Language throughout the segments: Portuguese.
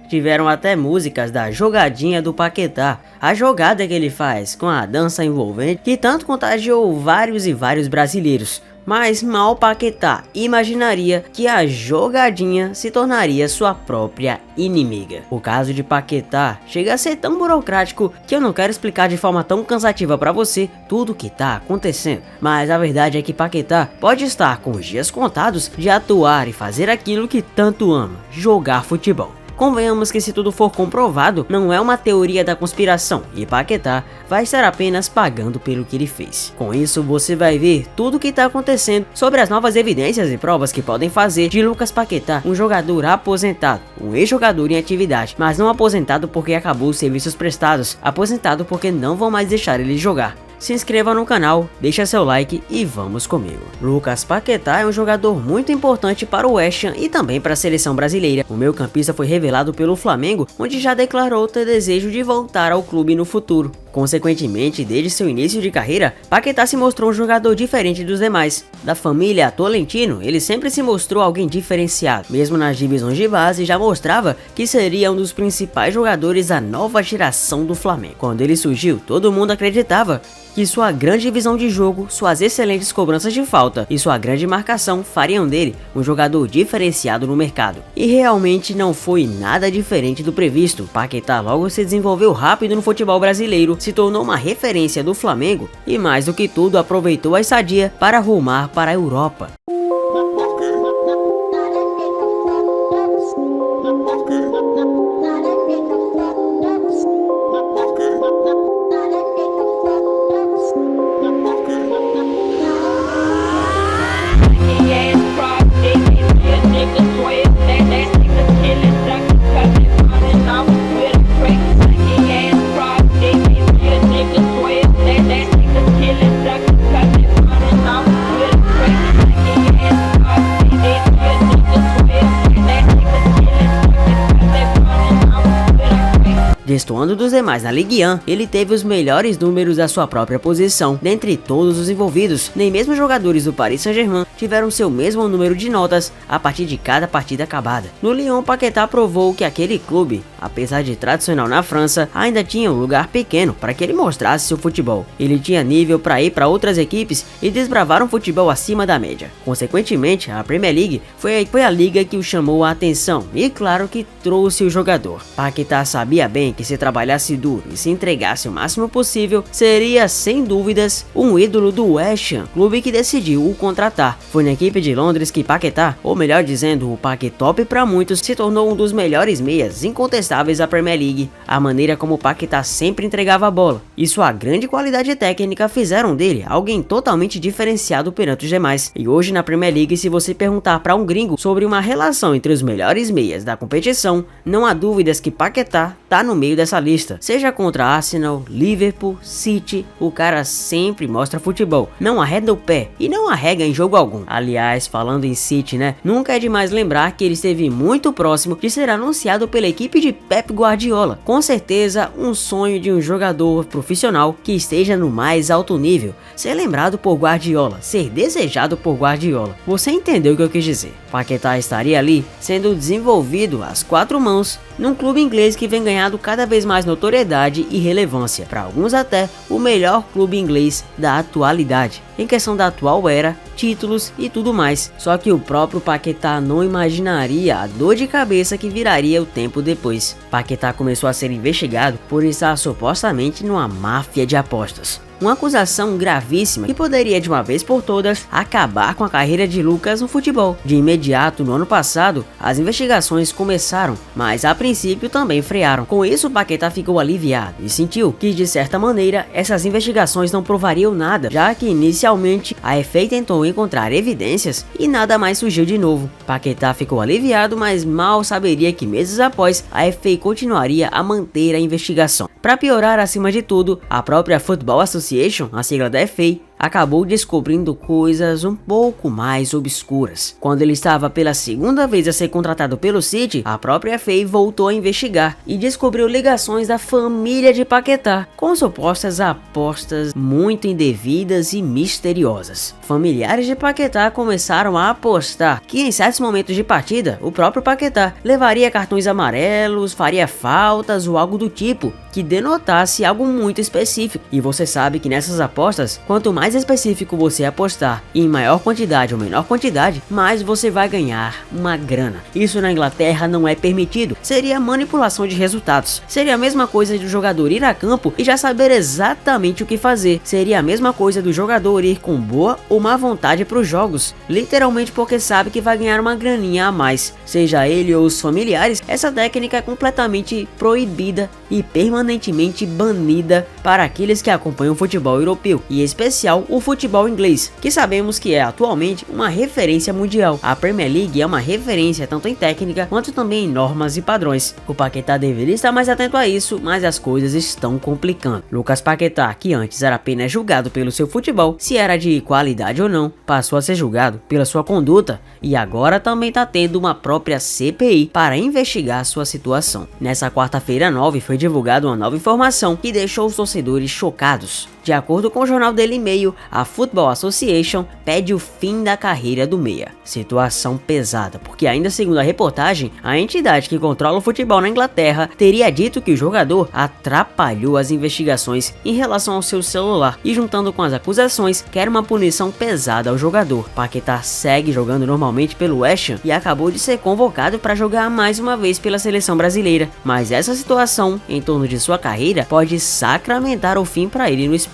Tiveram até músicas da jogadinha do Paquetá, a jogada que ele faz com a dança envolvente que tanto contagiou vários e vários brasileiros. Mas mal Paquetá imaginaria que a jogadinha se tornaria sua própria inimiga. O caso de Paquetá chega a ser tão burocrático que eu não quero explicar de forma tão cansativa para você tudo o que tá acontecendo. Mas a verdade é que Paquetá pode estar com os dias contados de atuar e fazer aquilo que tanto ama, jogar futebol. Convenhamos que se tudo for comprovado, não é uma teoria da conspiração e Paquetá vai estar apenas pagando pelo que ele fez. Com isso você vai ver tudo o que está acontecendo sobre as novas evidências e provas que podem fazer de Lucas Paquetá um jogador aposentado, um ex-jogador em atividade, mas não aposentado porque acabou os serviços prestados, aposentado porque não vão mais deixar ele jogar. Se inscreva no canal, deixa seu like e vamos comigo. Lucas Paquetá é um jogador muito importante para o West Ham e também para a seleção brasileira. O meio-campista foi revelado pelo Flamengo, onde já declarou ter desejo de voltar ao clube no futuro. Consequentemente, desde seu início de carreira, Paquetá se mostrou um jogador diferente dos demais. Da família Tolentino, ele sempre se mostrou alguém diferenciado. Mesmo nas divisões de base, já mostrava que seria um dos principais jogadores da nova geração do Flamengo. Quando ele surgiu, todo mundo acreditava que sua grande visão de jogo, suas excelentes cobranças de falta e sua grande marcação fariam dele um jogador diferenciado no mercado. E realmente não foi nada diferente do previsto. Paquetá logo se desenvolveu rápido no futebol brasileiro, se tornou uma referência do Flamengo e mais do que tudo aproveitou a estadia para rumar para a Europa. Destoando dos demais na Ligue 1, ele teve os melhores números da sua própria posição. Dentre todos os envolvidos, nem mesmo os jogadores do Paris Saint-Germain tiveram seu mesmo número de notas a partir de cada partida acabada. No Lyon, Paquetá provou que aquele clube, apesar de tradicional na França, ainda tinha um lugar pequeno para que ele mostrasse seu futebol. Ele tinha nível para ir para outras equipes e desbravar um futebol acima da média. Consequentemente, a Premier League foi a liga que o chamou a atenção e claro que trouxe o jogador. Paquetá sabia bem que se trabalhasse duro e se entregasse o máximo possível, seria sem dúvidas um ídolo do West Ham, clube que decidiu o contratar. Foi na equipe de Londres que Paquetá, ou melhor dizendo, o Paquetop para muitos, se tornou um dos melhores meias incontestáveis da Premier League. A maneira como Paquetá sempre entregava a bola e sua grande qualidade técnica fizeram dele alguém totalmente diferenciado perante os demais. E hoje na Premier League, se você perguntar para um gringo sobre uma relação entre os melhores meias da competição, não há dúvidas que Paquetá tá no meio dessa lista. Seja contra Arsenal, Liverpool, City, o cara sempre mostra futebol, não arreda o pé e não arrega em jogo algum. Aliás, falando em City, nunca é demais lembrar que ele esteve muito próximo de ser anunciado pela equipe de Pep Guardiola. Com certeza, um sonho de um jogador profissional que esteja no mais alto nível, ser lembrado por Guardiola, ser desejado por Guardiola. Você entendeu o que eu quis dizer? Paquetá estaria ali sendo desenvolvido às quatro mãos num clube inglês que vem ganhando cada vez mais notoriedade e relevância, para alguns até o melhor clube inglês da atualidade, em questão da atual era, títulos e tudo mais. Só que o próprio Paquetá não imaginaria a dor de cabeça que viraria o tempo depois. Paquetá começou a ser investigado por estar supostamente numa máfia de apostas. Uma acusação gravíssima que poderia de uma vez por todas acabar com a carreira de Lucas no futebol. De imediato, no ano passado, as investigações começaram, mas a princípio também frearam. Com isso, Paquetá ficou aliviado e sentiu que de certa maneira essas investigações não provariam nada, já que inicialmente a FA tentou encontrar evidências e nada mais surgiu de novo. Paquetá ficou aliviado, mas mal saberia que meses após a FA continuaria a manter a investigação. Para piorar acima de tudo, a própria Football Association, a sigla da FA, acabou descobrindo coisas um pouco mais obscuras. Quando ele estava pela segunda vez a ser contratado pelo City, a própria FA voltou a investigar e descobriu ligações da família de Paquetá com supostas apostas muito indevidas e misteriosas. Familiares de Paquetá começaram a apostar que em certos momentos de partida, o próprio Paquetá levaria cartões amarelos, faria faltas ou algo do tipo, que denotasse algo muito específico. E você sabe que nessas apostas, quanto mais específico você apostar, e em maior quantidade ou menor quantidade, mais você vai ganhar uma grana. Isso na Inglaterra não é permitido, seria manipulação de resultados. Seria a mesma coisa do jogador ir a campo e já saber exatamente o que fazer. Seria a mesma coisa do jogador ir com boa ou má vontade para os jogos, literalmente porque sabe que vai ganhar uma graninha a mais. Seja ele ou os familiares, essa técnica é completamente proibida e permanentemente banida para aqueles que acompanham o futebol europeu, e em especial o futebol inglês, que sabemos que é atualmente uma referência mundial. A Premier League é uma referência tanto em técnica quanto também em normas e padrões. O Paquetá deveria estar mais atento a isso, mas as coisas estão complicando. Lucas Paquetá, que antes era apenas julgado pelo seu futebol, se era de qualidade ou não, passou a ser julgado pela sua conduta e agora também está tendo uma própria CPI para investigar sua situação. Nessa quarta-feira 9 foi divulgada uma nova informação que deixou os torcedores chocados. De acordo com o jornal Daily Mail, a Football Association pede o fim da carreira do meia. Situação pesada, porque ainda segundo a reportagem, a entidade que controla o futebol na Inglaterra teria dito que o jogador atrapalhou as investigações em relação ao seu celular e, juntando com as acusações, quer uma punição pesada ao jogador. Paquetá segue jogando normalmente pelo West Ham e acabou de ser convocado para jogar mais uma vez pela seleção brasileira, mas essa situação em torno de sua carreira pode sacramentar o fim para ele no esporte.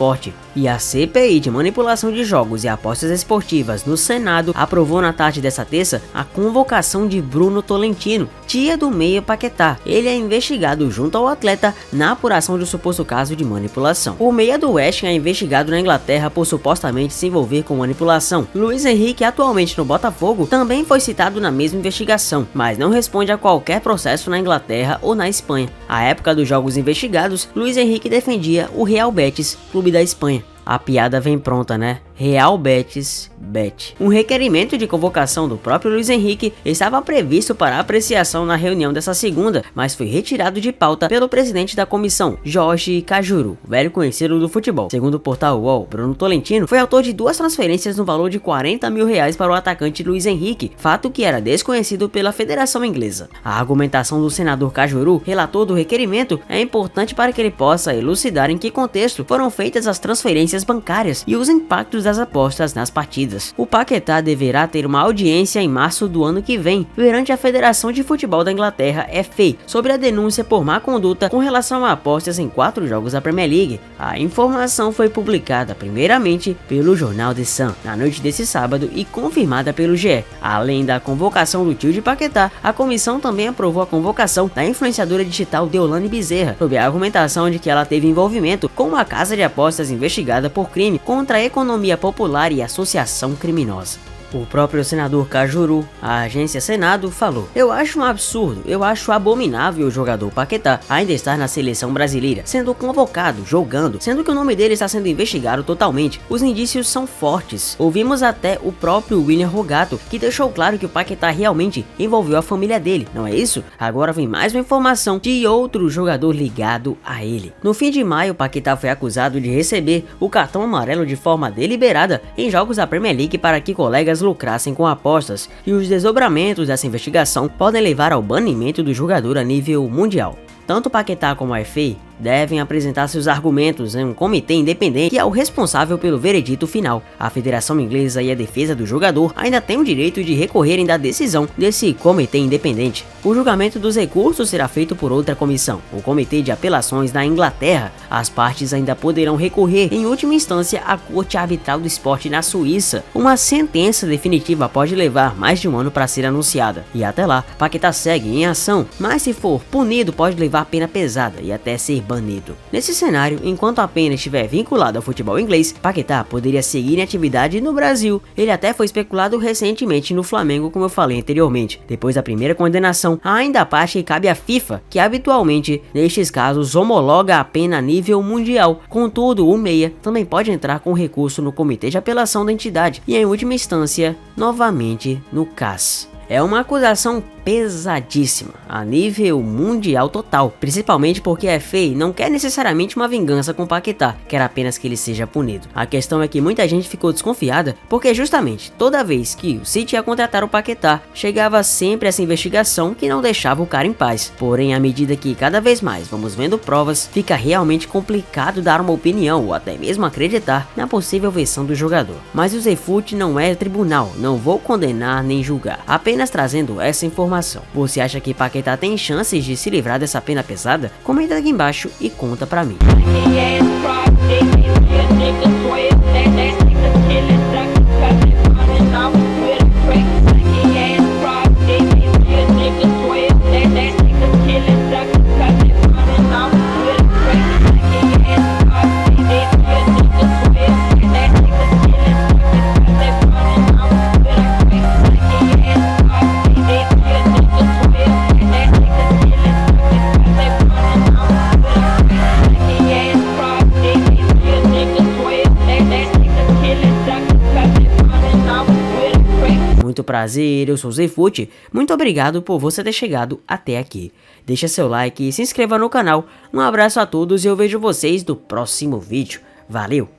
E a CPI de manipulação de jogos e apostas esportivas no Senado aprovou na tarde dessa terça a convocação de Bruno Tolentino, tia do meia Paquetá. Ele é investigado junto ao atleta na apuração do suposto caso de manipulação. O meia do West Ham é investigado na Inglaterra por supostamente se envolver com manipulação. Luiz Henrique, atualmente no Botafogo, também foi citado na mesma investigação, mas não responde a qualquer processo na Inglaterra ou na Espanha. À época dos jogos investigados, Luiz Henrique defendia o Real Betis, clube da Espanha. A piada vem pronta, né? Real Betis, Bet. Um requerimento de convocação do próprio Luiz Henrique estava previsto para apreciação na reunião dessa segunda, mas foi retirado de pauta pelo presidente da comissão, Jorge Cajuru, velho conhecido do futebol. Segundo o portal UOL, Bruno Tolentino foi autor de 2 transferências no valor de R$40 mil para o atacante Luiz Henrique, fato que era desconhecido pela Federação Inglesa. A argumentação do senador Cajuru, relator do requerimento, é importante para que ele possa elucidar em que contexto foram feitas as transferências bancárias e os impactos das apostas nas partidas. O Paquetá deverá ter uma audiência em março do ano que vem perante a Federação de Futebol da Inglaterra, FA, sobre a denúncia por má conduta com relação a apostas em 4 jogos da Premier League. A informação foi publicada primeiramente pelo jornal The Sun na noite desse sábado e confirmada pelo GE. Além da convocação do tio de Paquetá, a comissão também aprovou a convocação da influenciadora digital Deolane Bezerra, sob a argumentação de que ela teve envolvimento com uma casa de apostas investigada por crime contra a economia popular e associação criminosa. O próprio senador Cajuru, a agência Senado, falou: "Eu acho um absurdo, eu acho abominável o jogador Paquetá ainda estar na seleção brasileira, sendo convocado, jogando, sendo que o nome dele está sendo investigado totalmente. Os indícios são fortes. Ouvimos até o próprio William Rogato, que deixou claro que o Paquetá realmente envolveu a família dele, não é isso? Agora vem mais uma informação de outro jogador ligado a ele." No fim de maio, Paquetá foi acusado de receber o cartão amarelo de forma deliberada em jogos da Premier League para que colegas lucrassem com apostas, e os desdobramentos dessa investigação podem levar ao banimento do jogador a nível mundial. Tanto Paquetá como a FA devem apresentar seus argumentos em um comitê independente que é o responsável pelo veredito final. A Federação Inglesa e a defesa do jogador ainda têm o direito de recorrerem da decisão desse comitê independente. O julgamento dos recursos será feito por outra comissão, o Comitê de Apelações da Inglaterra. As partes ainda poderão recorrer, em última instância, à Corte Arbitral do Esporte na Suíça. Uma sentença definitiva pode levar mais de um ano para ser anunciada. E até lá, Paquetá segue em ação, mas se for punido pode levar pena pesada e até ser banido. Nesse cenário, enquanto a pena estiver vinculada ao futebol inglês, Paquetá poderia seguir em atividade no Brasil. Ele até foi especulado recentemente no Flamengo, como eu falei anteriormente. Depois da primeira condenação, há ainda a parte que cabe à FIFA, que habitualmente, nestes casos, homologa a pena a nível mundial. Contudo, o meia também pode entrar com recurso no Comitê de Apelação da entidade e, em última instância, novamente no CAS. É uma acusação pesadíssima, a nível mundial total, principalmente porque a FA não quer necessariamente uma vingança com Paquetá, quer apenas que ele seja punido. A questão é que muita gente ficou desconfiada, porque justamente toda vez que o City ia contratar o Paquetá, chegava sempre essa investigação que não deixava o cara em paz. Porém, à medida que cada vez mais vamos vendo provas, fica realmente complicado dar uma opinião ou até mesmo acreditar na possível versão do jogador. Mas o ZFoot não é tribunal, não vou condenar nem julgar, apenas trazendo essa informação. Você acha que Paquetá tem chances de se livrar dessa pena pesada? Comenta aqui embaixo e conta pra mim. Muito prazer, eu sou o ZFoot, muito obrigado por você ter chegado até aqui. Deixa seu like e se inscreva no canal. Um abraço a todos e eu vejo vocês no próximo vídeo. Valeu!